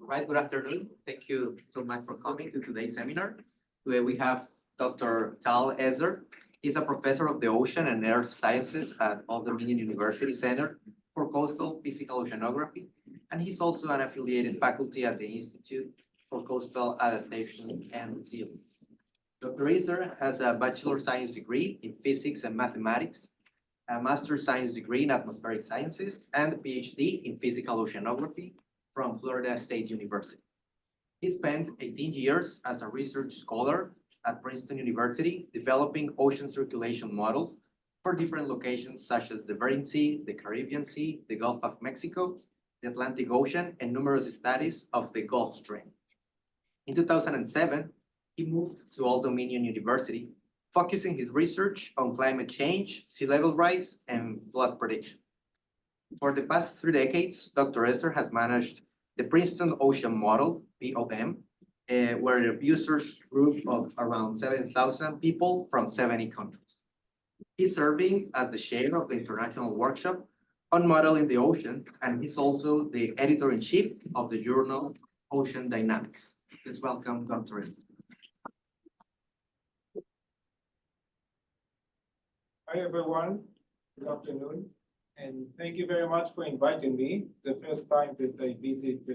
Right, good afternoon. Thank you so much for coming to today's seminar. Today we have Dr. Tal Ezer. He's a professor of the Ocean and Earth Sciences at Old Dominion University Center for Coastal Physical Oceanography, and he's also an affiliated faculty at the Institute for Coastal Adaptation and Resilience. Dr. Ezer has a bachelor science degree in physics and mathematics, a master's science degree in atmospheric sciences, and a PhD in physical oceanography from Florida State University. He spent 18 years as a research scholar at Princeton University, developing ocean circulation models for different locations such as the Bering Sea, the Caribbean Sea, the Gulf of Mexico, the Atlantic Ocean, and numerous studies of the Gulf Stream. In 2007, he moved to Old Dominion University, focusing his research on climate change, sea level rise, and flood prediction. For the past 3 decades, Dr. Ezer has managed the Princeton Ocean Model, POM, where a users group of around 7,000 people from 70 countries. He's serving as the chair of the International Workshop on Modeling the Ocean, and he's also the editor-in-chief of the journal Ocean Dynamics. Please welcome Dr. Ezer. Hi, everyone. Good afternoon. And thank you very much for inviting me. It's the first time that I visit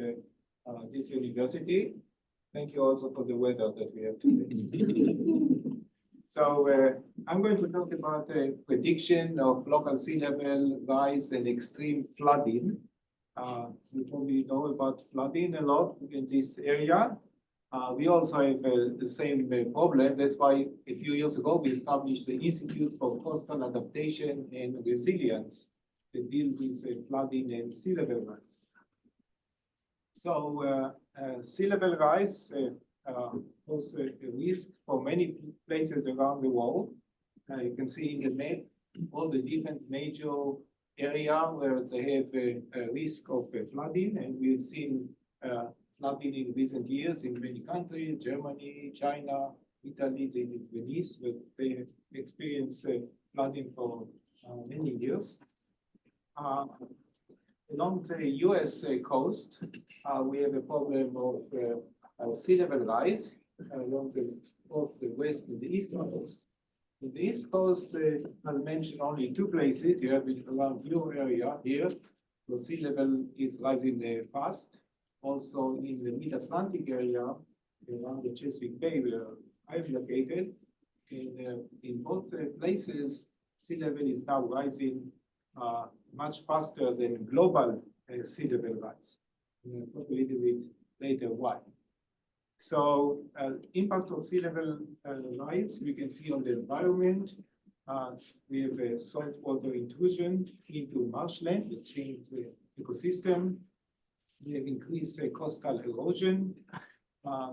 this university. Thank you also for the weather that we have today. So I'm going to talk about the prediction of local sea level rise and extreme flooding. You probably know about flooding a lot in this area. We also have the same problem. That's why a few years ago, we established the Institute for Coastal Adaptation and Resilience to deal with flooding and sea level rise. So sea level rise poses a risk for many places around the world. You can see in the map all the different major areas where they have a risk of flooding, and we've seen flooding in recent years in many countries: Germany, China, Italy, Venice, but they have experienced flooding for many years. Along the US coast, we have a problem of sea level rise along both the west and the east coast. In the east coast, I'll mention only two places. You have it around your area here, the sea level is rising fast. Also in the mid-Atlantic area, around the Chesapeake Bay, where I'm located. In both places, sea level is now rising much faster than global sea level rise. We'll talk a little bit later why. So impact of sea level rise, we can see on the environment. We have a saltwater intrusion into marshland, that changes the ecosystem. We have increased coastal erosion.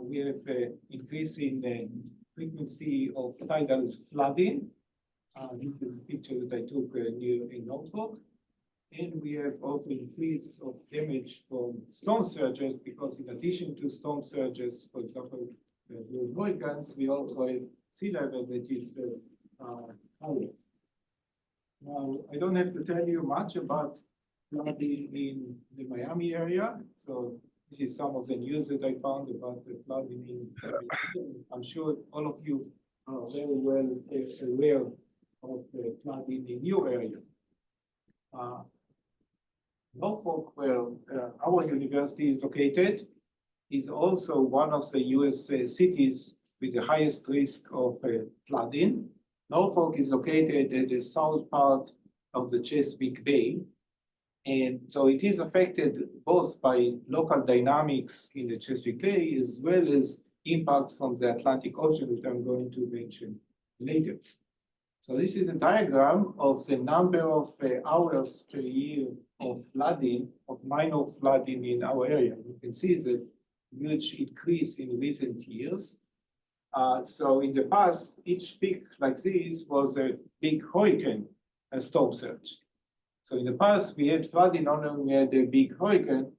We have increase in the frequency of tidal flooding. This is a picture that I took near in Norfolk. And we have also increase of damage from storm surges, because in addition to storm surges, for example, the hurricanes, we also have sea level that is higher. Now, I don't have to tell you much about flooding in the Miami area. So this is some of the news that I found about the flooding in. I'm sure all of you are very well aware of the flooding in your area. Norfolk, where our university is located, is also one of the US cities with the highest risk of flooding. Norfolk is located at the south part of the Chesapeake Bay. And so it is affected both by local dynamics in the Chesapeake Bay, as well as impact from the Atlantic Ocean, which I'm going to mention later. So this is a diagram of the number of hours per year of flooding, of minor flooding in our area. You can see the huge increase in recent years. So in the past, each peak like this was a big hurricane storm surge. So in the past, we had flooding only when we had a big hurricane.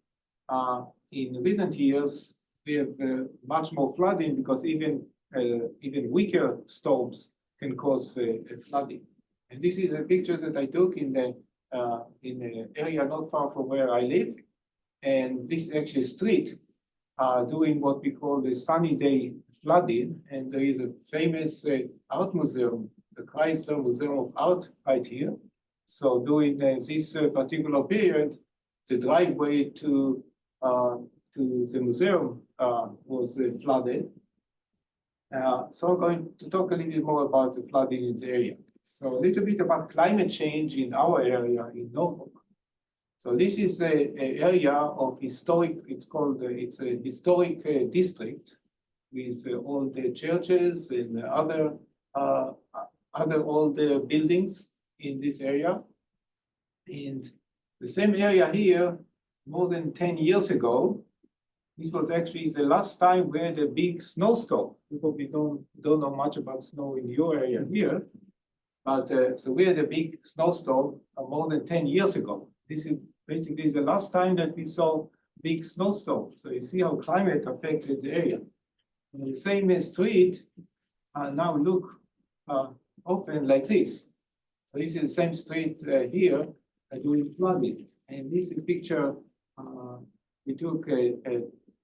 In recent years, we have much more flooding, because even weaker storms can cause flooding. And this is a picture that I took in the area not far from where I live. and this actually street doing what we call the sunny day flooding. And there is a famous art museum, the Chrysler Museum of Art right here. So during this particular period, the driveway to the museum was flooded. So I'm going to talk a little bit more about the flooding in the area. So a little bit about climate change in our area in Norfolk. So this is a area of historic, it's a historic district with all the churches and other old buildings in this area. And the same area here, more than 10 years ago, this was actually the last time we had a big snowstorm. You probably don't know much about snow in your area here, but so we had a big snowstorm more than 10 years ago. This is basically the last time that we saw big snowstorm. So you see how climate affected the area. And the same street now look often like this. So this is the same street here during flooding. And this is a picture we took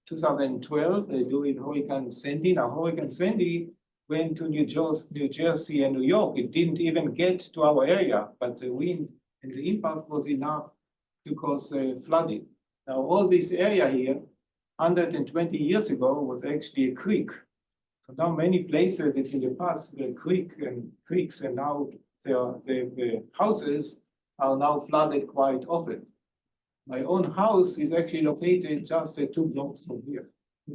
2012 during Hurricane Sandy. Now Hurricane Sandy went to New Jersey and New York. It didn't even get to our area, but the wind and the impact was enough to cause flooding. Now all this area here, 120 years ago, was actually a creek. So now many places that in the past were creeks, and now the houses are now flooded quite often. My own house is actually located just 2 blocks from here.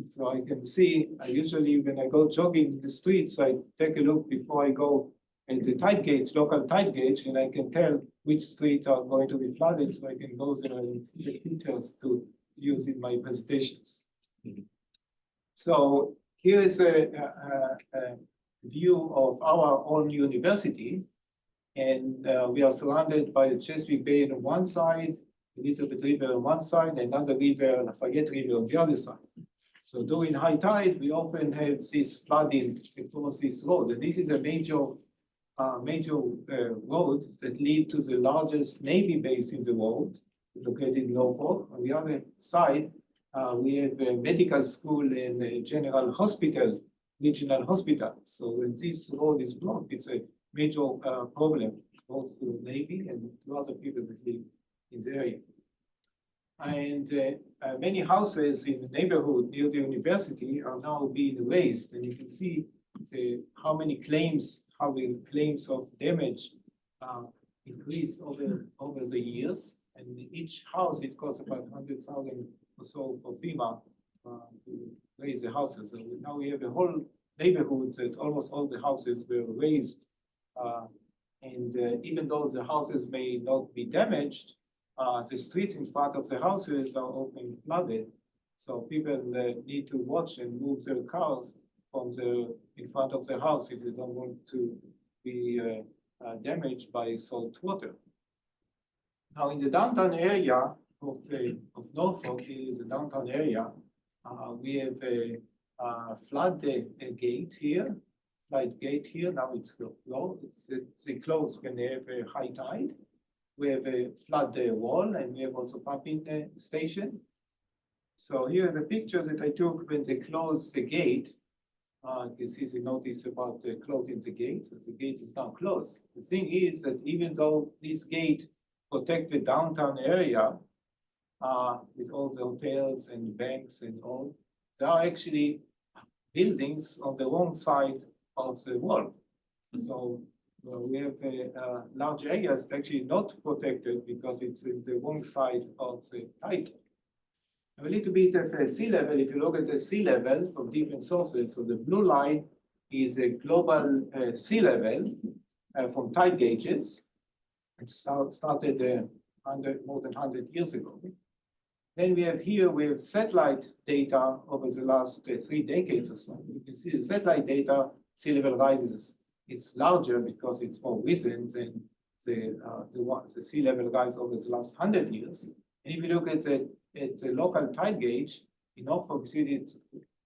So I can see, usually when I go jogging in the streets, I take a look before I go at the tide gauge, local tide gauge, and I can tell which streets are going to be flooded, so I can go there and take pictures to use in my presentations. So here is a view of our own university, and we are surrounded by the Chesapeake Bay on one side, Elizabeth River on one side, and another river, Lafayette River on the other side. So during high tide, we often have this flooding across this road, and this is a major road that lead to the largest Navy base in the world, located in Norfolk. On the other side, we have a medical school and a general hospital, regional hospital. So when this road is blocked, it's a major problem, both to the Navy and to other people that live in the area. And many houses in the neighborhood near the university are now being raised, and you can see how many claims of damage increase over the years. And each house, it costs about 100,000 or so for FEMA to raise the houses. And now we have a whole neighborhood that almost all the houses were raised. And even though the houses may not be damaged, the streets in front of the houses are often flooded. So people need to watch and move their cars from in front of the house if they don't want to be damaged by salt water. Now in the downtown area of Norfolk, here is the downtown area, we have a flood gate here. Flood gate here, now it's closed. It's closed when they have a high tide. We have a flood wall, and we have also pumping station. So here are the pictures that I took when they closed the gate. This is a notice about closing the gate. So the gate is now closed. The thing is that even though this gate protects the downtown area with all the hotels and banks and all, there are actually buildings on the wrong side of the wall. So we have large areas actually not protected because it's in the wrong side of the tide. A little bit of sea level. If you look at the sea level from different sources, so the blue line is a global sea level from tide gauges. It started more than 100 years ago. Then we have satellite data over the last 3 decades or so. You can see the satellite data, sea level rise is larger because it's more recent than the sea level rise over the last 100 years. And if you look at the local tide gauge, in Norfolk, you see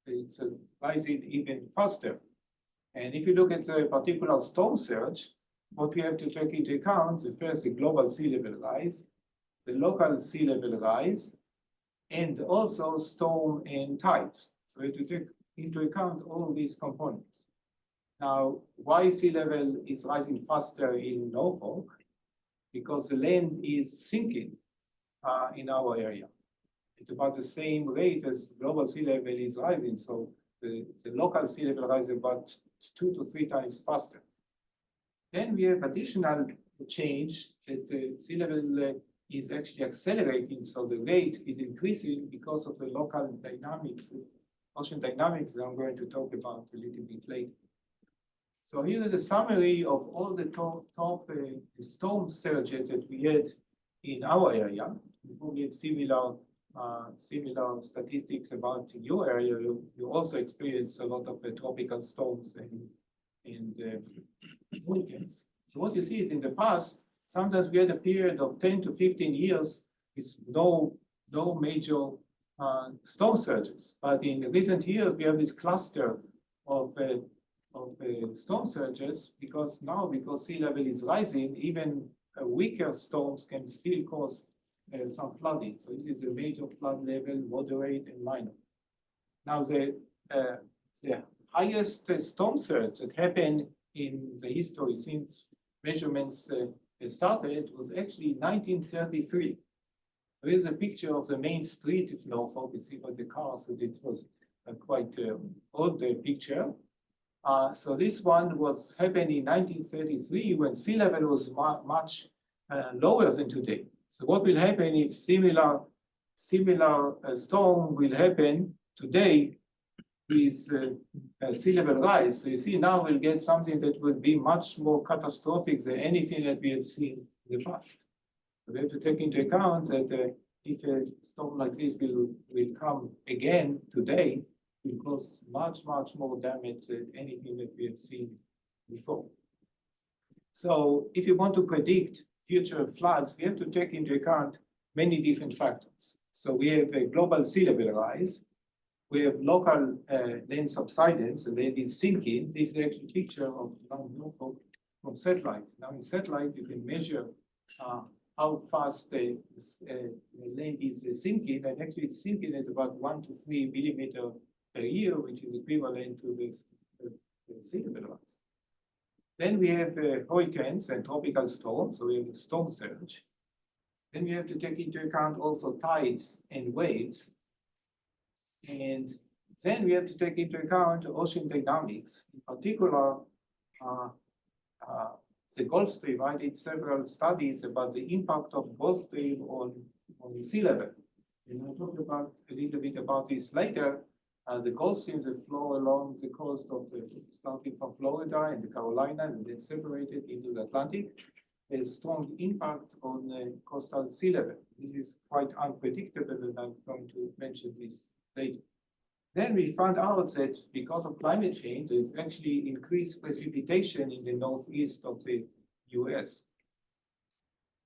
it's rising even faster. And if you look at a particular storm surge, what we have to take into account, the global sea level rise, the local sea level rise, and also storm and tides. So we have to take into account all these components. Now, why sea level is rising faster in Norfolk? Because the land is sinking in our area at about the same rate as global sea level is rising. So the local sea level rises about 2 to 3 times faster. Then we have additional change that the sea level is actually accelerating. So the rate is increasing because of the local dynamics, ocean dynamics that I'm going to talk about a little bit later. So here is a summary of all the top storm surges that we had in our area. We have similar statistics about your area. You also experience a lot of tropical storms and hurricanes. So what you see is in the past, sometimes we had a period of 10 to 15 years with no major storm surges. But in recent years, we have this cluster of storm surges because sea level is rising, even weaker storms can still cause some flooding. So this is a major flood level, moderate and minor. Now the highest storm surge that happened in the history since measurements started was actually 1933. There is a picture of the main street of Norfolk. You see by the cars that it was a quite old picture. So this one was happened in 1933 when sea level was much lower than today. So what will happen if similar storm will happen today with sea level rise? So you see now we'll get something that will be much more catastrophic than anything that we have seen in the past. So we have to take into account that if a storm like this will come again today, will cause much more damage than anything that we have seen before. So if you want to predict future floods, we have to take into account many different factors. So we have a global sea level rise. We have local land subsidence, and land is sinking. This is actually a picture of Norfolk from satellite. Now in satellite, you can measure how fast the land is sinking, and actually it's sinking at about 1 to 3 millimeter per year, which is equivalent to the sea level rise. Then we have hurricanes and tropical storms, so we have a storm surge. Then we have to take into account also tides and waves. And then we have to take into account ocean dynamics. In particular, the Gulf Stream. I did several studies about the impact of Gulf Stream on the sea level. And I'll talk about a little bit about this later. The Gulf Streams that flow along the coast of starting from Florida and the Carolina and then separated into the Atlantic has strong impact on coastal sea level. This is quite unpredictable, and I'm going to mention this later. Then we found out that because of climate change, there's actually increased precipitation in the northeast of the US.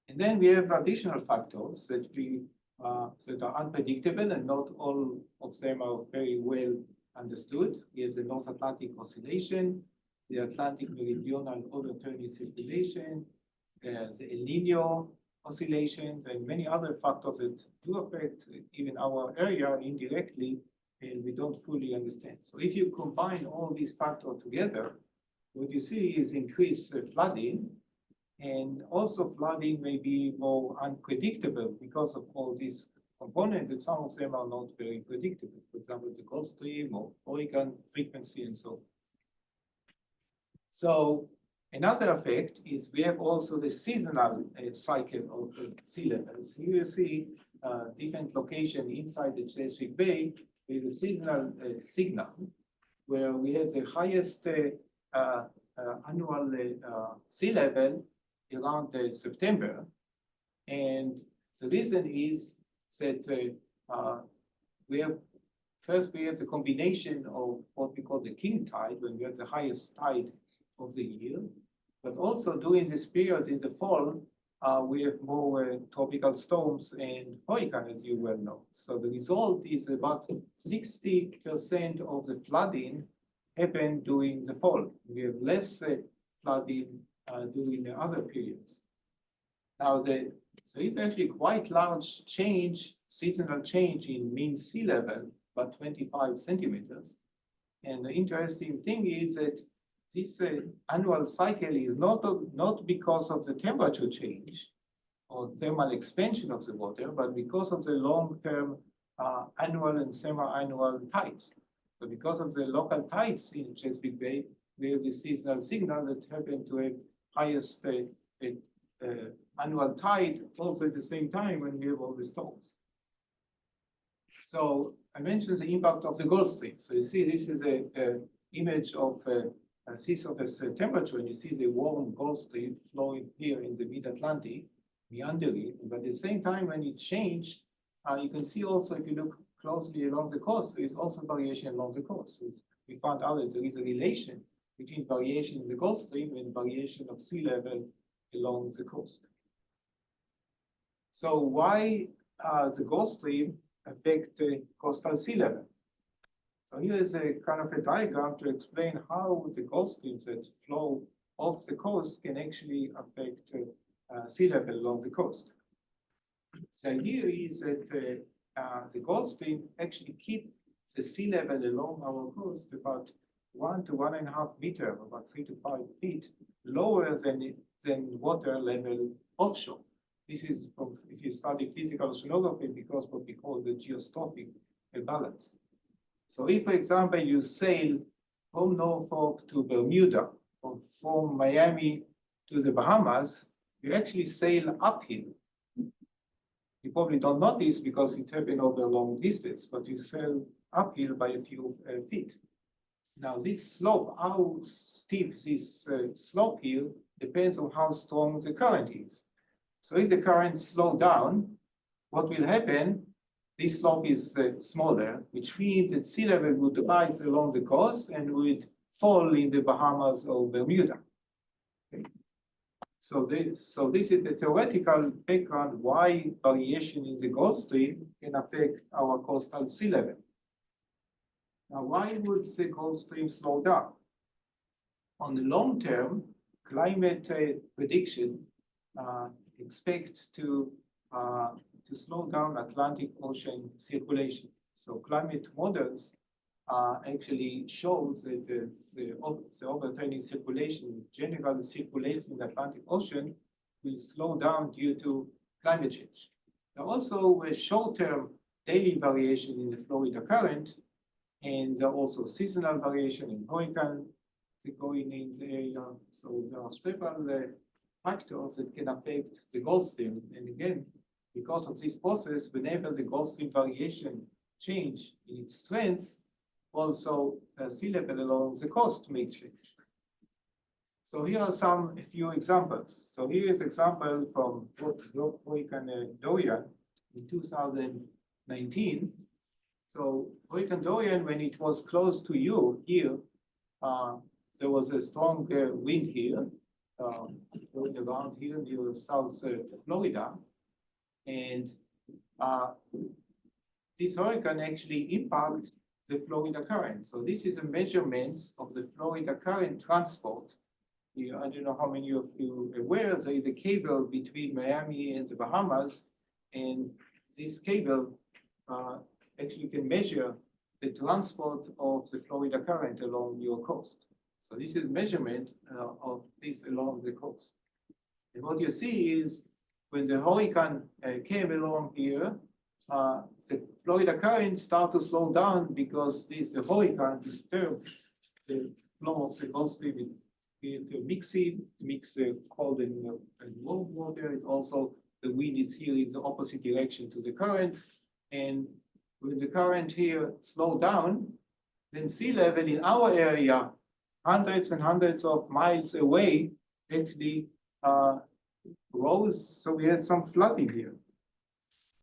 And then we have additional factors that that are unpredictable, and not all of them are very well understood. We have the North Atlantic Oscillation, the Atlantic Meridional Overturning Circulation, the El Nino Oscillation, and many other factors that do affect even our area indirectly, and we don't fully understand. So if you combine all these factors together, what you see is increased flooding, and also flooding may be more unpredictable because of all these components, and some of them are not very predictable. For example, the Gulf Stream or hurricane frequency and so forth. So another effect is we have also the seasonal cycle of sea levels. Here you see different locations inside the Chesapeake Bay with a seasonal signal, where we have the highest annual sea level around September. And the reason is that we have the combination of what we call the king tide, when we have the highest tide of the year, but also during this period in the fall, we have more tropical storms and hurricanes, as you well know. So the result is about 60% of the flooding happen during the fall. We have less flooding during the other periods. Now, the So it's actually quite large change, seasonal change in mean sea level, about 25 centimeters. And the interesting thing is that this annual cycle is not because of the temperature change or thermal expansion of the water, but because of the long-term annual and semi-annual tides. So because of the local tides in Chesapeake Bay, we have the seasonal signal that happen to have highest annual tide also at the same time when we have all the storms. So I mentioned the impact of the Gulf Stream. So you see this is a image of sea surface temperature, and you see the warm Gulf Stream flowing here in the mid-Atlantic, meandering. But at the same time, when it changed, you can see also if you look closely along the coast, there is also variation along the coast. So we found out that there is a relation between variation in the Gulf Stream and variation of sea level along the coast. So why the Gulf Stream affect coastal sea level? So here is a kind of a diagram to explain how the Gulf Streams that flow off the coast can actually affect sea level along the coast. The idea is that the Gulf Stream actually keep the sea level along our coast about 1 to 1.5 meters, about 3 to 5 feet lower than water level offshore. This is from, if you study physical oceanography, because what we call the geostrophic balance. So if, for example, you sail from Norfolk to Bermuda, or from Miami to the Bahamas, you actually sail uphill. You probably don't notice because it happened over a long distance, but you sail uphill by a few feet. Now this slope, how steep this slope here depends on how strong the current is. So if the current slows down, what will happen? This slope is smaller, which means that sea level would rise along the coast and would fall in the Bahamas or Bermuda. Okay. So this is the theoretical background why variation in the Gulf Stream can affect our coastal sea level. Now, why would the Gulf Stream slow down? On the long term, climate prediction expect to slow down Atlantic Ocean circulation. So climate models actually shows that the overturning circulation, general circulation in the Atlantic Ocean will slow down due to climate change. There are also a short-term daily variation in the Florida current, and also seasonal variation in hurricane going in the area. So there are several factors that can affect the Gulf Stream. And again, because of this process, whenever the Gulf Stream variation change in its strength, also sea level along the coast may change. So here are a few examples. So here is example from Hurricane Dorian in 2019. So Hurricane Dorian, when it was close to you here, there was a strong wind here, going around here near South Florida. And this hurricane actually impacted the Florida current. So this is a measurement of the Florida current transport. Here, I don't know how many of you are aware, there is a cable between Miami and the Bahamas, and this cable actually can measure the transport of the Florida current along your coast. So this is measurement of this along the coast. And what you see is when the hurricane came along here, the Florida current start to slow down because the hurricane disturbed the flow of the Gulf Stream. It mix cold and warm water. It also, the wind is here in the opposite direction to the current. And when the current here slow down, then sea level in our area, hundreds and hundreds of miles away, actually rose. So we had some flooding here.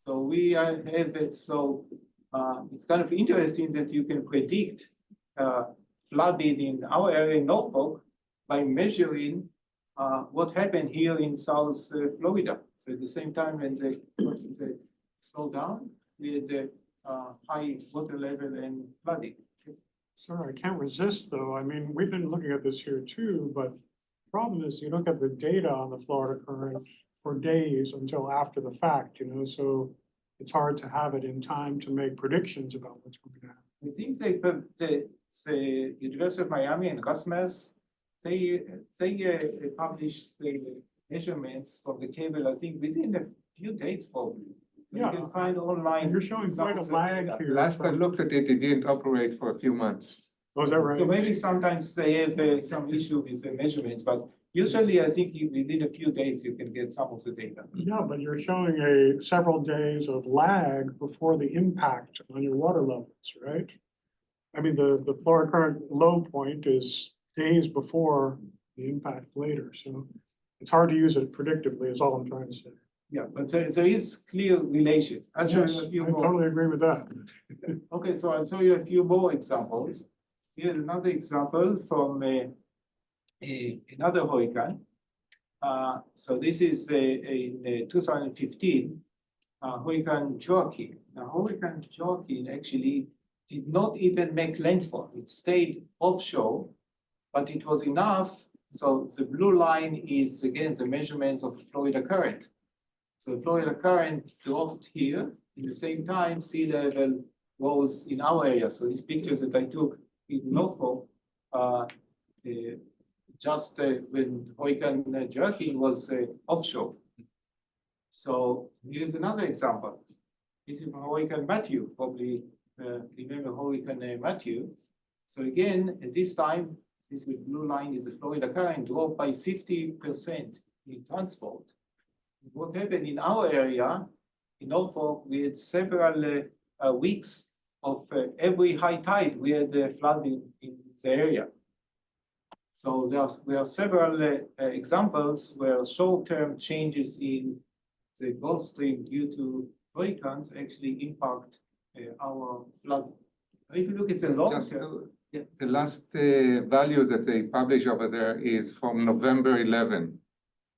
So we have it. So it's kind of interesting that you can predict flooding in our area in Norfolk by measuring what happened here in South Florida. So at the same time when they slow down, we had the high water level and flooding. Sorry, I can't resist though. I mean, we've been looking at this here too, but the problem is you look at the data on the Florida current for days until after the fact, you know, so it's hard to have it in time to make predictions about what's going to happen. I think the University of Miami and Rasmus, they published the measurements from the cable, I think within a few days probably. So Yeah. you can find online. And you're showing quite a lag here. Last I from- looked at it, it didn't operate for a few months. Was that right? So maybe sometimes they have some issue with the measurements, but usually I think within a few days you can get some of the data. Yeah, but you're showing several days of lag before the impact on your water levels, right? I mean, the floor current low point is days before the impact later, so it's hard to use it predictively is all I'm trying to say. Yeah, but there is clear relation. I'll show Yes, you a I few more. totally agree with that. Okay, so I'll show you a few more examples. Here's another example from another hurricane. So this is in 2015, Hurricane Joaquin. Now, Hurricane Joaquin actually did not even make landfall. It stayed offshore, but it was enough. So the blue line is again the measurement of the Florida current. So Florida current dropped here. In the same time, sea level rose in our area. So these pictures that I took in Norfolk, just when Hurricane Joaquin was offshore. So here's another example. This is Hurricane Matthew, probably remember Hurricane Matthew. So again, at this time, this blue line is the Florida current dropped by 50% in transport. What happened in our area, in Norfolk, we had several weeks of every high tide, we had flooding in the area. So there are several examples where short-term changes in the Gulf Stream due to hurricanes actually impact our flood. If you look at the long Just term, the last value that they publish over there is from November 11.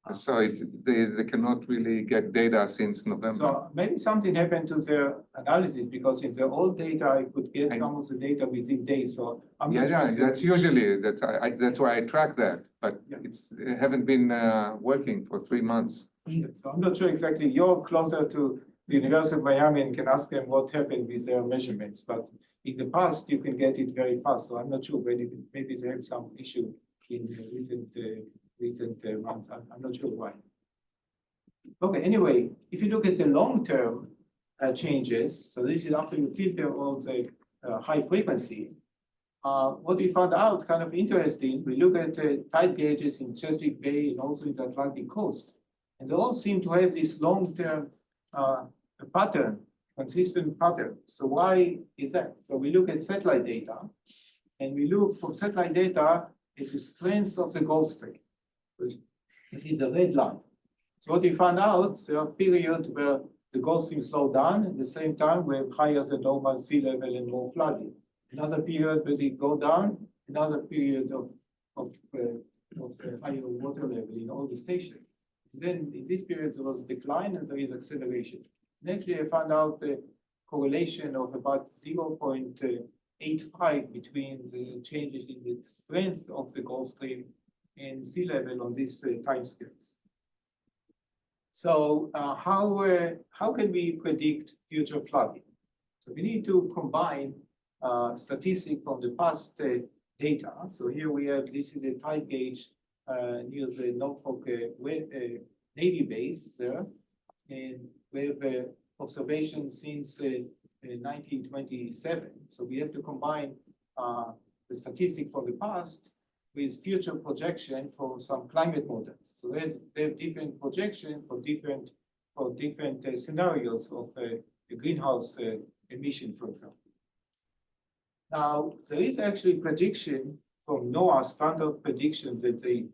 So they cannot really get data since November. so maybe something happened to their analysis because in the old data I could get some of the data within days. So I'm not Yeah, sure that's usually, that's why I track that, but Yeah. it haven't been working for 3 months. So I'm not sure exactly. You're closer to the University of Miami and can ask them what happened with their measurements. But in the past, you can get it very fast. So I'm not sure. Maybe they have some issue in recent months. I'm not sure why. Okay. Anyway, if you look at the long-term changes, so this is after you filter all the high frequency. What we found out kind of interesting. We look at tide gauges in Chesapeake Bay and also in the Atlantic coast. And they all seem to have this long-term pattern, consistent pattern. So why is that? So we look at satellite data, and we look from satellite data at the strength of the Gulf Stream. This is a red line. So what we found out, there are periods where the Gulf Stream slowed down, at the same time we have higher than normal sea level and more flooding. Another period where they go down, another period of higher water level in all the stations. Then in this period, there was decline and there is acceleration. And actually, I found out the correlation of about 0.85 between the changes in the strength of the Gulf Stream and sea level on these time scales. So how can we predict future flooding? So we need to combine statistics from the past data. So here we have, this is a tide gauge near the Norfolk Navy base there. And we have observation since 1927. So we have to combine the statistics from the past with future projection for some climate models. So they have different projection for different scenarios of the greenhouse emission, for example. Now, there is actually prediction from NOAA standard predictions that they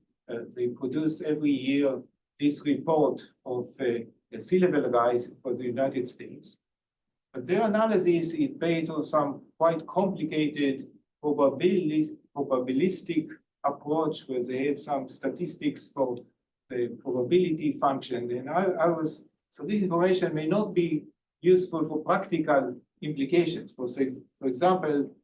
produce every year this report of sea level rise for the United States. But their analysis is based on some quite complicated probabilistic approach where they have some statistics for the probability function. And so this information may not be useful for practical implications. For example,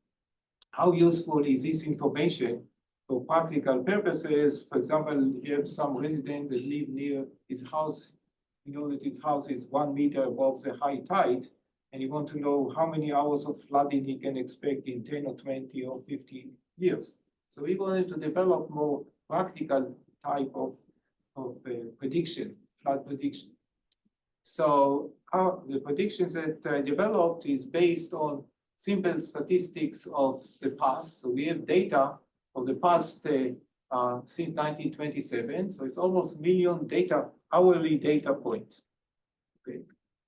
how useful is this information for practical purposes? For example, you have some resident that live near his house you know that his house is 1 meter above the high tide, and you want to know how many hours of flooding he can expect in 10 or 20 or 50 years. So we wanted to develop more practical type of prediction, flood prediction. So the predictions that I developed is based on simple statistics of the past. So we have data of the past since 1927. So it's almost million hourly data points. Okay.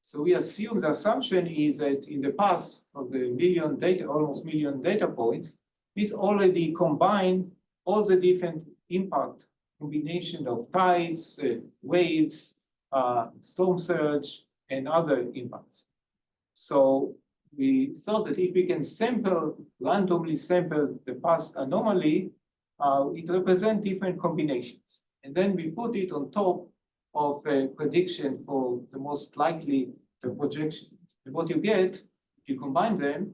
So we assume the assumption is that in the past of the almost million data points, this already combined all the different impact combination of tides, waves, storm surge, and other impacts. So we thought that if we can randomly sample the past anomaly, it represents different combinations. And then we put it on top of a prediction for the most likely projection. And what you get, if you combine them,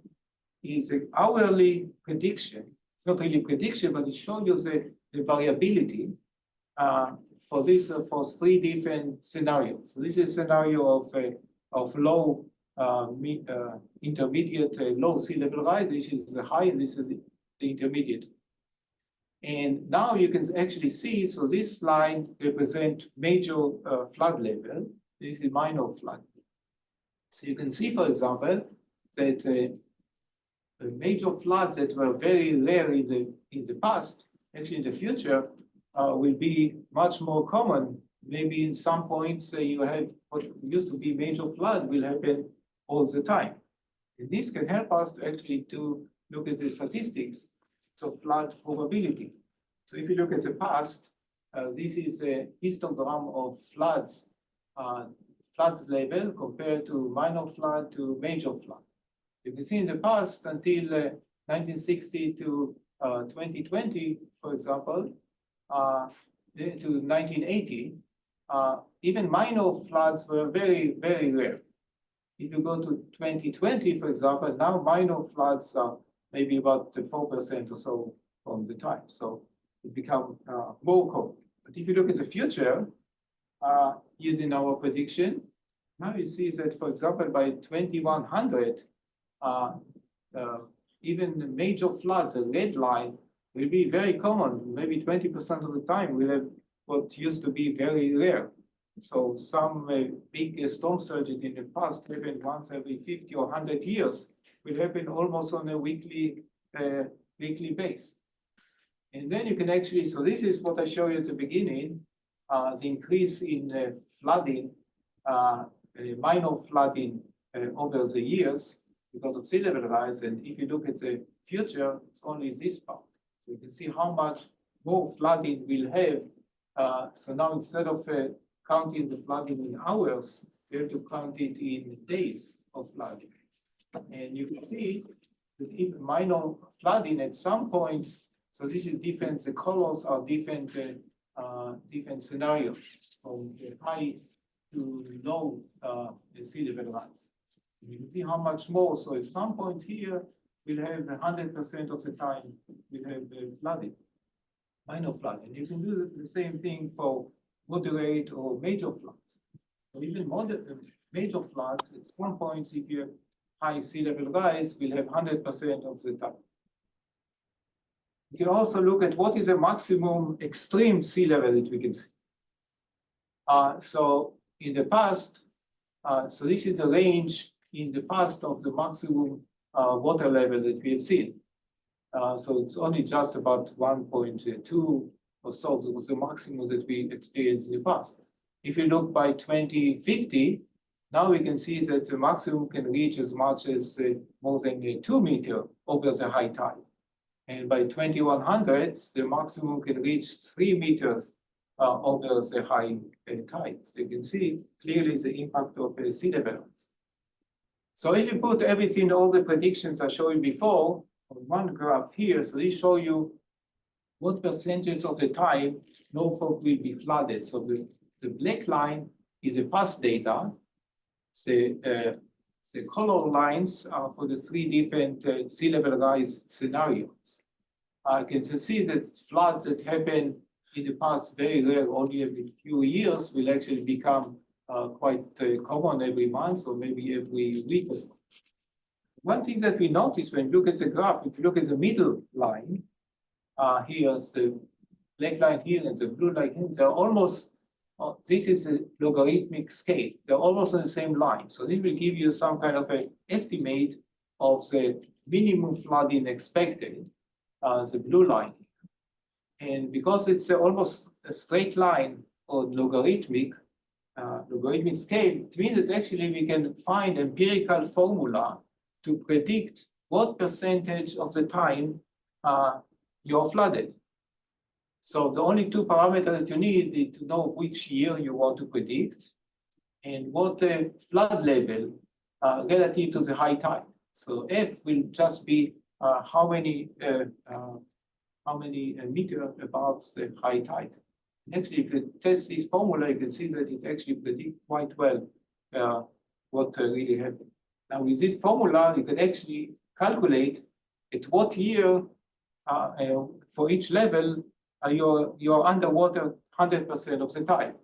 is an hourly prediction. It's not really prediction, but it shows you the variability for three different scenarios. So this is a scenario of low, intermediate, low sea level rise. This is the high, and this is the intermediate. And now you can actually see, so this line represents major flood level. This is minor flood. So you can see, for example, that the major floods that were very rare in the past, actually in the future, will be much more common. Maybe in some points you have what used to be major flood will happen all the time. And this can help us to actually look at the statistics of flood probability. So if you look at the past, this is a histogram of floods level compared to minor flood to major flood. You can see in the past until 1960 to 2020, for example, to 1980, even minor floods were very, very rare. If you go to 2020, for example, now minor floods are maybe about 4% or so from the time. So it become more common. But if you look at the future, using our prediction, now you see that, for example, by 2100, even the major floods, the red line, will be very common. Maybe 20% of the time we'll have what used to be very rare. So some big storm surges in the past happened once every 50 or 100 years will happen almost on a weekly base. And then you can actually, so this is what I showed you at the beginning, the increase in flooding, minor flooding over the years because of sea level rise. And if you look at the future, it's only this part. So you can see how much more flooding we'll have. So now instead of counting the flooding in hours, you have to count it in days of flooding. And you can see that even minor flooding at some points, so this is different, the colors are different, different scenarios from high to low sea level rise. You can see how much more. So at some point here, we'll have 100% of the time we'll have flooding, minor flooding. You can do the same thing for moderate or major floods. Or even major floods, at some points, if you have high sea level rise, we'll have 100% of the time. You can also look at what is the maximum extreme sea level that we can see. So in the past, so this is a range in the past of the maximum water level that we have seen. So it's only just about 1.2 or so. That was the maximum that we experienced in the past. If you look by 2050, now we can see that the maximum can reach as much as more than 2 meters over the high tide. And by 2100, the maximum can reach 3 meters over the high tide. So you can see clearly the impact of sea level rise. So if you put everything, all the predictions I showed you before, on one graph here, so this shows you what percentage of the time Norfolk will be flooded. So the black line is the past data. The color lines are for the 3 different sea level rise scenarios. I can see that floods that happen in the past very rare, only every few years, will actually become quite common every month or maybe every week or so. One thing that we notice when you look at the graph, if you look at the middle line, here's the black line here and the blue line here, they're almost, this is a logarithmic scale. They're almost on the same line. So this will give you some kind of an estimate of the minimum flooding expected, the blue line. And because it's almost a straight line or logarithmic scale, it means that actually we can find empirical formula to predict what percentage of the time you're flooded. So the only two parameters that you need is to know which year you want to predict and what the flood level relative to the high tide. So F will just be how many meter above the high tide. Actually, if you test this formula, you can see that it actually predicts quite well what really happened. Now, with this formula, you can actually calculate at what year for each level you're underwater 100% of the time.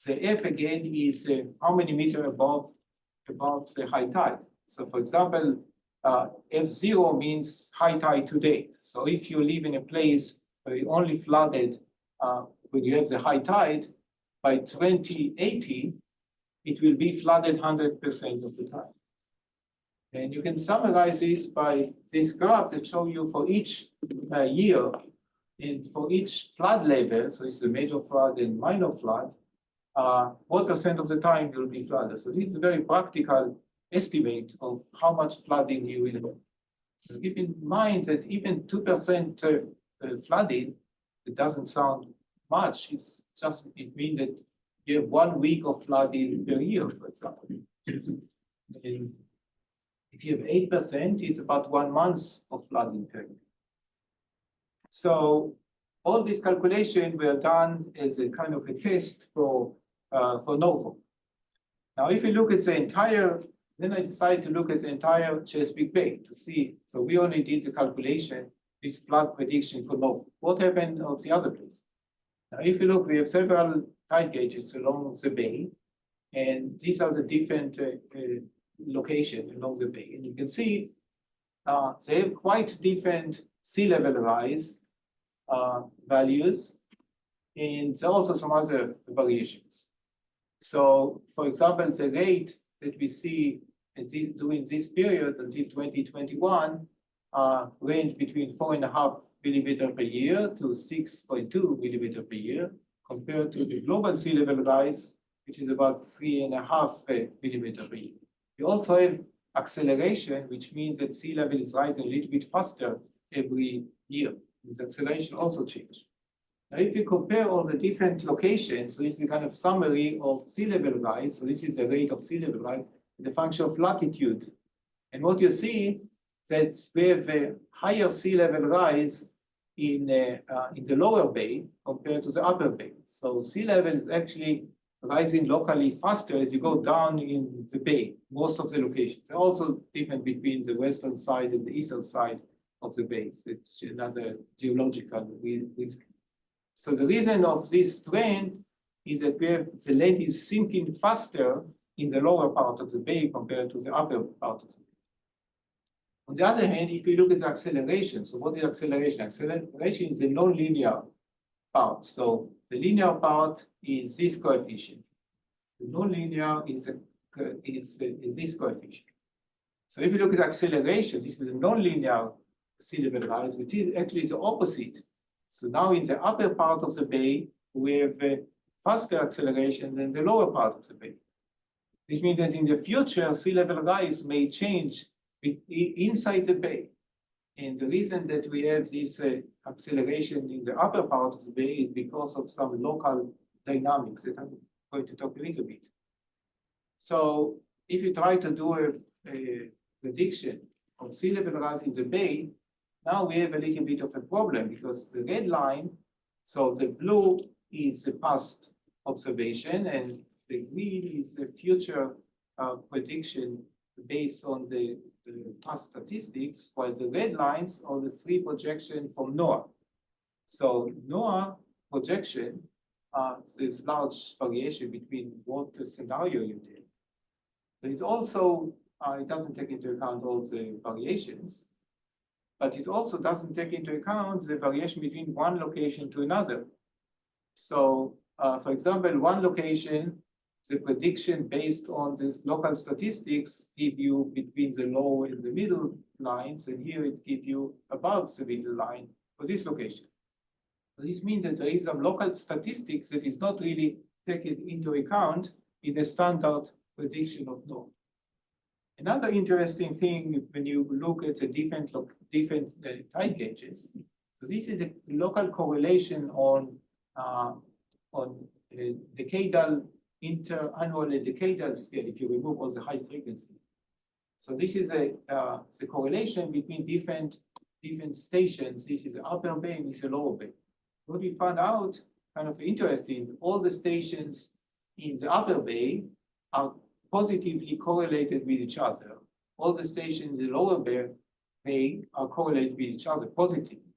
The F again is how many meters above the high tide. So, for example, F0 means high tide today. So if you live in a place where you only flooded when you have the high tide, by 2080, it will be flooded 100% of the time. And you can summarize this by this graph that shows you for each year and for each flood level, so it's a major flood and minor flood, what percent of the time will be flooded. So this is a very practical estimate of how much flooding you will have. So keep in mind that even 2% flooding, it doesn't sound much. It means that you have 1 week of flooding per year, for example. And if you have 8%, it's about 1 month of flooding per year. So all these calculations were done as a kind of a test for Norfolk. Now, if you look at the entire, then I decided to look at the entire Chesapeake Bay to see. So we only did the calculation, this flood prediction for Norfolk. What happened of the other place? Now, if you look, we have several tide gauges along the bay, and these are the different locations along the bay. And you can see they have quite different sea level rise values, and there are also some other variations. So, for example, the rate that we see during this period until 2021 range between 4.5 millimeter per year to 6.2 millimeter per year, compared to the global sea level rise, which is about 3.5 millimeter per year. We also have acceleration, which means that sea level is rising a little bit faster every year. The acceleration also changes. Now, if you compare all the different locations, so this is the kind of summary of sea level rise. So this is the rate of sea level rise, the function of latitude. And what you see that we have a higher sea level rise in the lower bay compared to the upper bay. So sea level is actually rising locally faster as you go down in the bay, most of the locations. They're also different between the western side and the eastern side of the bay. It's another geological risk. So the reason of this trend is that the land is sinking faster in the lower part of the bay compared to the upper part of the bay. On the other hand, if you look at the acceleration, so what is acceleration? Acceleration is a non-linear part. So the linear part is this coefficient. The non-linear is this coefficient. So if you look at acceleration, this is a non-linear sea level rise, which is actually the opposite. So now in the upper part of the bay, we have a faster acceleration than the lower part of the bay. This means that in the future, sea level rise may change inside the bay. And the reason that we have this acceleration in the upper part of the bay is because of some local dynamics that I'm going to talk a little bit. So if you try to do a prediction of sea level rise in the bay, now we have a little bit of a problem because the red line, so the blue is the past observation and the green is the future prediction based on the past statistics, while the red lines are the 3 projections from NOAA. So NOAA projection there's large variation between what scenario you take. There is also, it doesn't take into account all the variations, but it also doesn't take into account the variation between one location to another. So, for example, one location, the prediction based on this local statistics give you between the low and the middle lines, and here it gives you above the middle line for this location. So this means that there is some local statistics that is not really taken into account in the standard prediction of norm. Another interesting thing when you look at the different tide gauges, so this is a local correlation on decadal, interannual and decadal scale if you remove all the high frequency. So this is the correlation between different stations. This is the upper bay and this is the lower bay. What we found out, kind of interesting, all the stations in the upper bay are positively correlated with each other. All the stations in the lower bay are correlated with each other positively.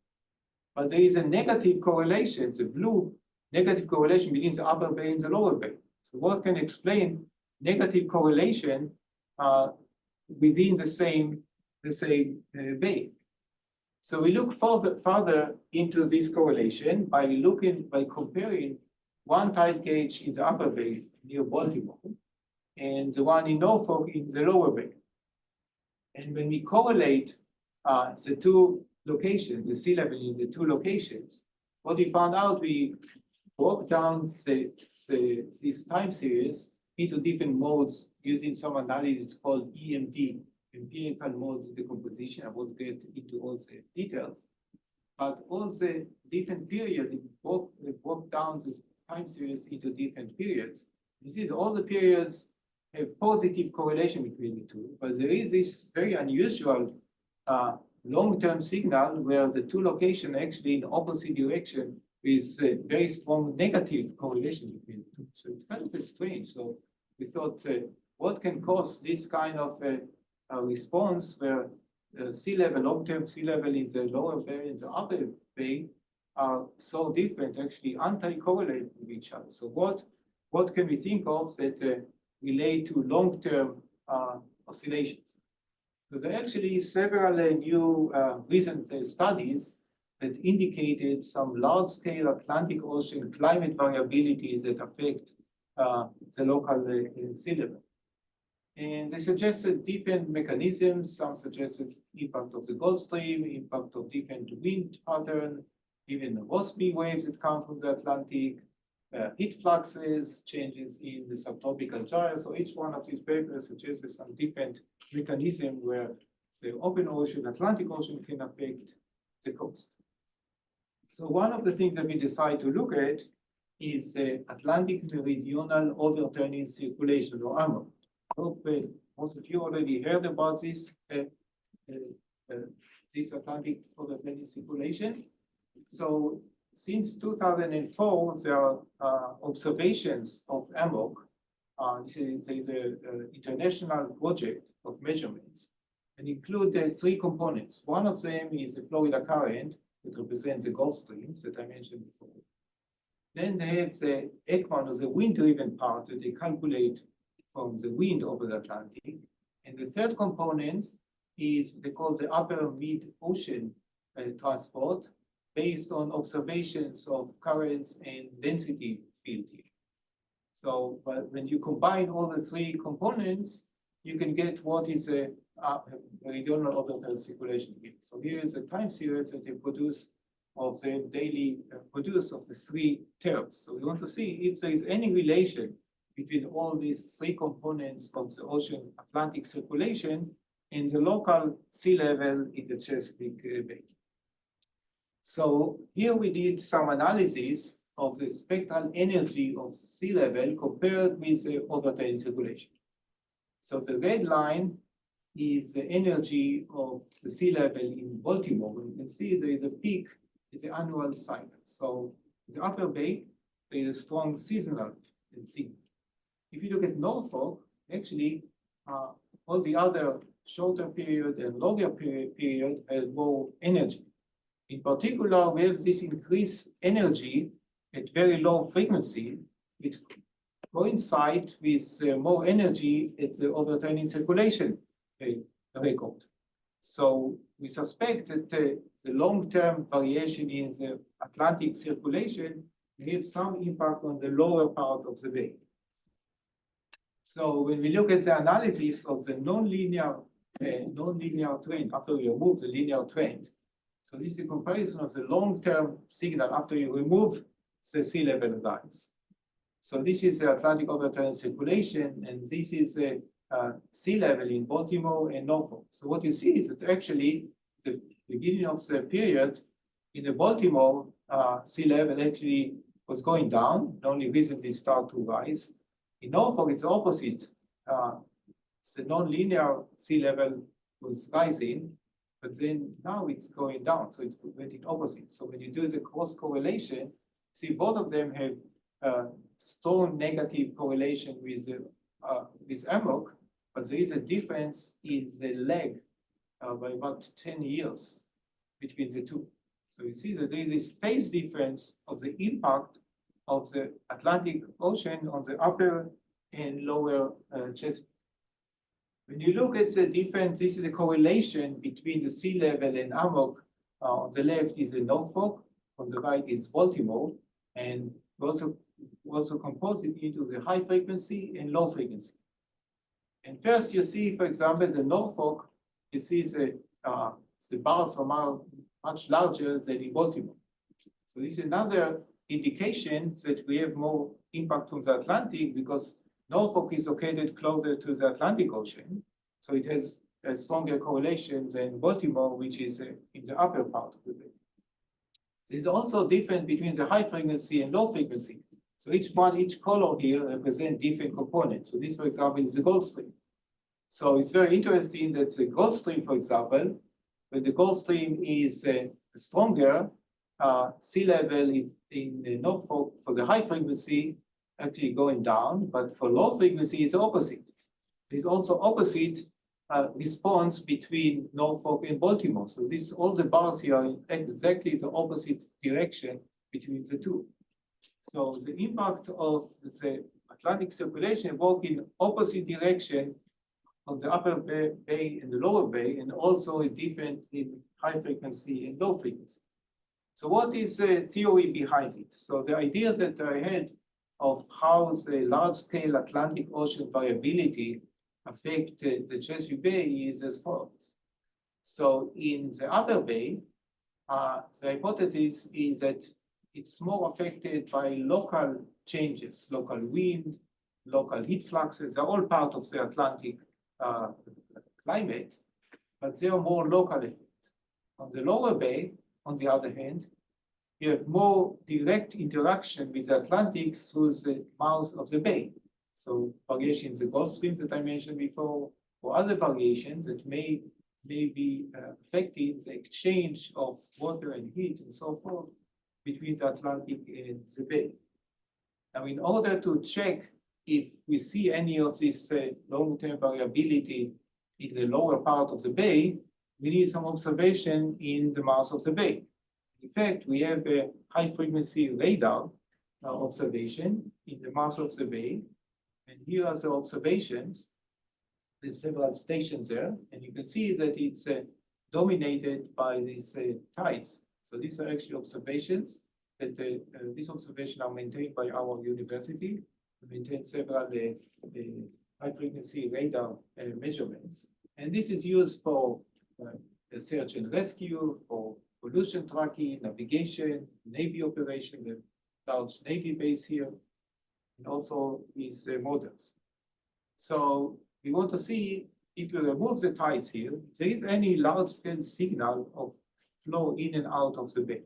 But there is a negative correlation, the blue negative correlation between the upper bay and the lower bay. So what can explain negative correlation within the same bay? So we look further into this correlation by comparing one tide gauge in the upper bay near Baltimore and the one in Norfolk in the lower bay. And when we correlate the two locations, the sea level in the two locations, what we found out, we broke down this time series into different modes using some analysis called EMD, empirical mode decomposition. I won't get into all the details, but all the different periods, we broke down this time series into different periods. You see that all the periods have positive correlation between the two, but there is this very unusual long-term signal where the two locations actually in opposite direction with a very strong negative correlation between the two. So it's kind of strange. So we thought, what can cause this kind of response where sea level, long-term sea level in the lower bay and the upper bay are so different, actually anti-correlate with each other. So what can we think of that relate to long-term oscillations? So there are actually several new recent studies that indicated some large-scale Atlantic Ocean climate variabilities that affect the local sea level. And they suggested different mechanisms. Some suggested impact of the Gulf Stream, impact of different wind pattern, even the Rossby waves that come from the Atlantic, heat fluxes, changes in the subtropical gyre. So each one of these papers suggested some different mechanism where the open ocean, Atlantic Ocean can affect the coast. So one of the things that we decide to look at is the Atlantic Meridional Overturning Circulation, or AMOC. I hope most of you already heard about this Atlantic Overturning Circulation. So since 2004, there are observations of AMOC. There is an international project of measurements and include the three components. One of them is the Florida current that represents the Gulf Streams that I mentioned before. Then they have the ECMAN, or the wind-driven part that they calculate from the wind over the Atlantic. And the third component is they call the upper mid-ocean transport based on observations of currents and density field here. So, but when you combine all the three components, you can get what is a meridional overturn circulation here. So here is a time series that they produce of the daily produce of the three terms. So we want to see if there is any relation between all these three components of the ocean Atlantic circulation and the local sea level in the Chesapeake Bay. So here we did some analysis of the spectral energy of sea level compared with the overturning circulation. So the red line is the energy of the sea level in Baltimore. You can see there is a peak in the annual cycle. So in the upper bay, there is a strong seasonal signal. If you look at Norfolk, actually, all the other shorter period and longer period has more energy. In particular, we have this increased energy at very low frequency, it coincides with more energy at the overturning circulation record. So we suspect that the long-term variation in the Atlantic circulation may have some impact on the lower part of the bay. So when we look at the analysis of the non-linear trend, after we remove the linear trend, so this is a comparison of the long-term signal after you remove the sea level rise. So this is the Atlantic overturning circulation, and this is a sea level in Baltimore and Norfolk. So what you see is that actually the beginning of the period in the Baltimore sea level actually was going down, and only recently start to rise. In Norfolk, it's opposite. The non-linear sea level was rising, but then now it's going down, so it's went in opposite. So when you do the cross correlation, see both of them have strong negative correlation with AMROC, but there is a difference in the lag by about 10 years between the two. So you see that there is this phase difference of the impact of the Atlantic Ocean on the upper and lower Chesapeake. When you look at the difference, this is a correlation between the sea level and AMROC. On the left is the Norfolk, on the right is Baltimore, and we also compose it into the high frequency and low frequency. And first you see, for example, the Norfolk, you see the bars are much larger than in Baltimore. So this is another indication that we have more impact from the Atlantic because Norfolk is located closer to the Atlantic Ocean. So it has a stronger correlation than Baltimore, which is in the upper part of the bay. There's also difference between the high frequency and low frequency. So each color here represents different components. So this, for example, is the Gulf Stream. So it's very interesting that the Gulf Stream, for example, when the Gulf Stream is stronger, sea level in Norfolk for the high frequency actually going down, but for low frequency, it's opposite. There's also opposite response between Norfolk and Baltimore. So this, all the bars here are exactly the opposite direction between the two. So the impact of the Atlantic circulation work in opposite direction on the upper bay and the lower bay, and also a different in high frequency and low frequency. So what is the theory behind it? So the idea that I had of how the large-scale Atlantic Ocean variability affect the Chesapeake Bay is as follows. So in the upper bay, the hypothesis is that it's more affected by local changes, local wind, local heat fluxes, are all part of the Atlantic climate, but they are more local effect. On the lower bay, on the other hand, you have more direct interaction with the Atlantic through the mouth of the bay. So variations in the Gulf Stream that I mentioned before, or other variations that may be affecting the exchange of water and heat and so forth between the Atlantic and the bay. Now, in order to check if we see any of this long-term variability in the lower part of the bay, we need some observation in the mouth of the bay. In fact, we have a high-frequency radar observation in the mouth of the bay. And here are the observations. There's several stations there, and you can see that it's dominated by these tides. So these are actually observations that these observations are maintained by our university. We maintain several high-frequency radar measurements. And this is used for search and rescue, for pollution tracking, navigation, Navy operation, the large Navy base here, and also these models. So we want to see if we remove the tides here, if there is any large-scale signal of flow in and out of the bay.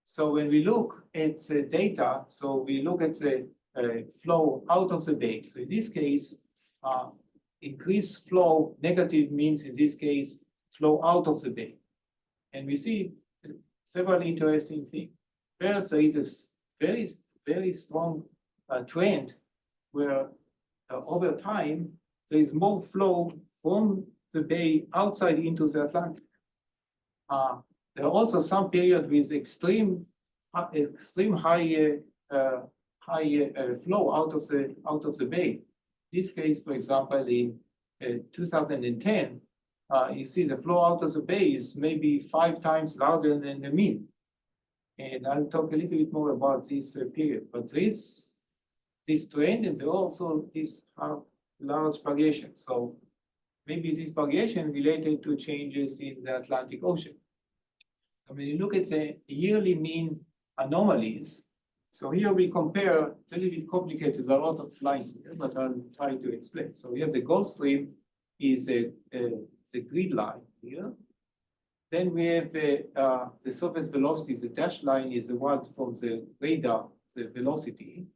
So when we look at the data, so we look at the flow out of the bay. So in this case, increased flow negative means in this case, flow out of the bay. And we see several interesting things. First, there is a very strong trend where over time, there is more flow from the bay outside into the Atlantic. There are also some period with extreme extreme high flow out of the bay. This case, for example, in 2010, you see the flow out of the bay is maybe 5 times larger than the mean. And I'll talk a little bit more about this period. But there is this trend, and there are also this large variation. So maybe this variation related to changes in the Atlantic Ocean. And when you look at the yearly mean anomalies, so here we compare, it's a little bit complicated, there's a lot of lines here, but I'll try to explain. So we have the Gulf Stream is the grid line here. Then we have the surface velocity, the dashed line is the one from the radar, the velocity.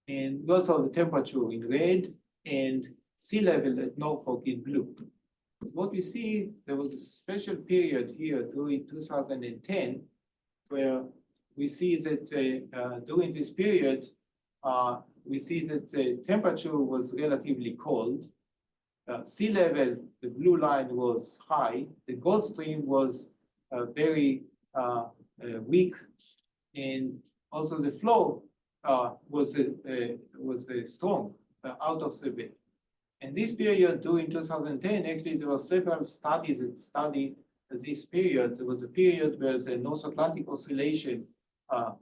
And we also have the temperature in red and sea level at Norfolk in blue. What we see, there was a special period here during 2010 where we see that during this period, we see that the temperature was relatively cold. Sea level, the blue line was high. The Gulf Stream was very weak, and also the flow was strong out of the bay. And this period during 2010, actually, there were several studies that studied this period. There was a period where the North Atlantic Oscillation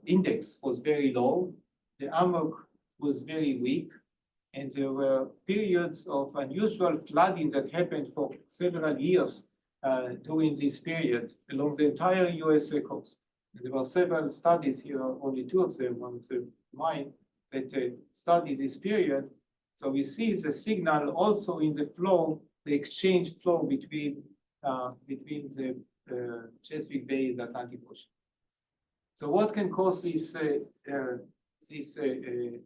index was very low. The AMOC was very weak. And there were periods of unusual flooding that happened for several years during this period along the entire US coast. And there were several studies here, only 2 of them on mine, that study this period. So we see the signal also in the flow, the exchange flow between the Chesapeake Bay and the Atlantic Ocean. So what can cause this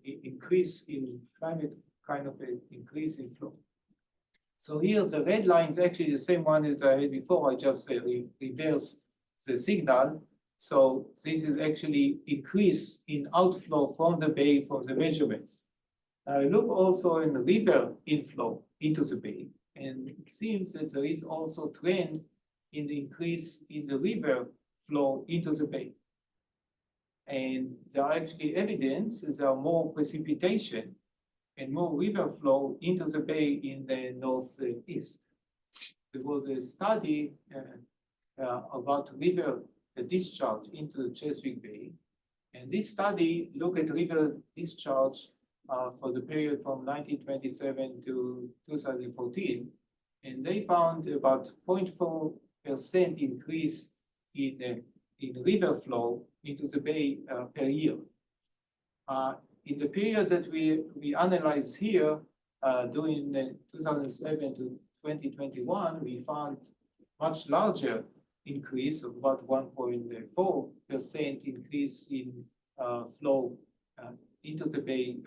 increase in climate, kind of an increase in flow? So here the red line is actually the same one that I had before. I just reverse the signal. So this is actually increase in outflow from the bay from the measurements. Look also in the river inflow into the bay, and it seems that there is also trend in the increase in the river flow into the bay. And there are actually evidence that there are more precipitation and more river flow into the bay in the northeast. There was a study about river discharge into the Chesapeake Bay, and this study looked at river discharge for the period from 1927 to 2014, and they found about 0.4% increase in river flow into the bay per year. In the period that we analyzed here, during 2007 to 2021, we found much larger increase of about 1.4% increase in flow into the bay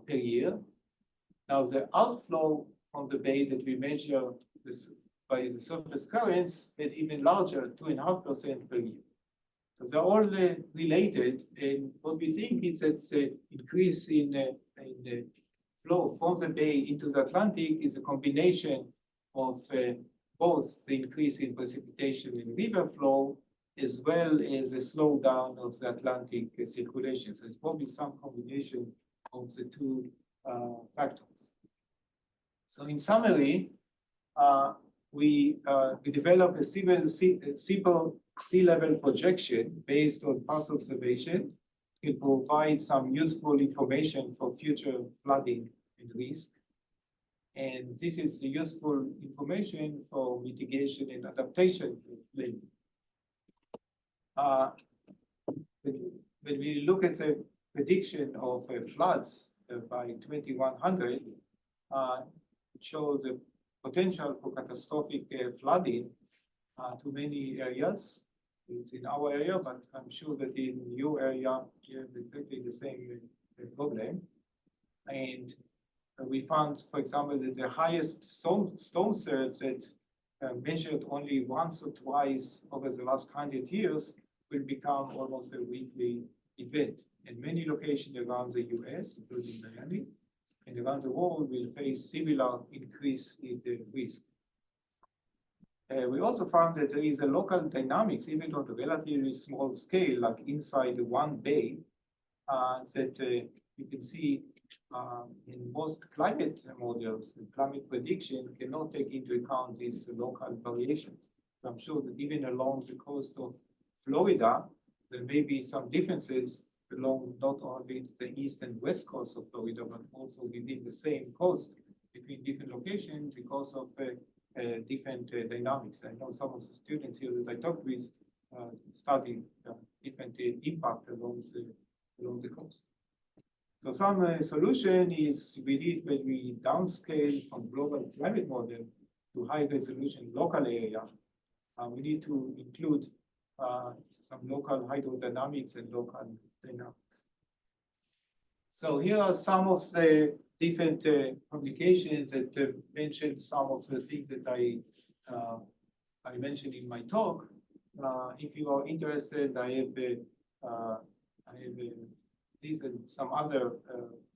per year. Now the outflow from the bay that we measure by the surface currents is even larger, 2.5% per year. So they're all related, and what we think is that the increase in the flow from the bay into the Atlantic is a combination of both the increase in precipitation in river flow as well as a slowdown of the Atlantic circulation. So it's probably some combination of the 2 factors. So in summary, we developed a simple sea level projection based on past observation. It provides some useful information for future flooding and risk. And this is useful information for mitigation and adaptation to flooding. When we look at the prediction of floods by 2100, it shows the potential for catastrophic flooding to many areas. It's in our area, but I'm sure that in your area, you have exactly the same problem. And we found, for example, that the highest storm surge that measured only once or twice over the last 100 years will become almost a weekly event. And many locations around the US, including Miami, and around the world will face similar increase in the risk. We also found that there is a local dynamics, even on a relatively small scale, like inside one bay, that you can see in most climate models, the climate prediction cannot take into account these local variations. So I'm sure that even along the coast of Florida, there may be some differences along not only the east and west coast of Florida, but also within the same coast between different locations because of different dynamics. I know some of the students here that I talked with study different impact along the coast. So some solution is we did when we downscale from global climate model to high resolution local area. We need to include some local hydrodynamics and local dynamics. So here are some of the different publications that mention some of the things that I mentioned in my talk. If you are interested, I have these and some other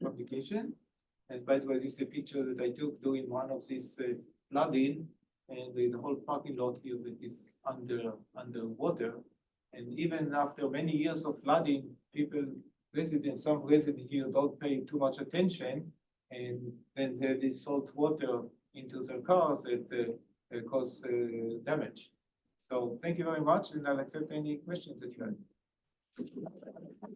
publication. And by the way, this is a picture that I took during one of these flooding, and there's a whole parking lot here that is underwater. And even after many years of flooding, some residents here don't pay too much attention, and then there is salt water into their cars that cause damage. So thank you very much, and I'll accept any questions that you have.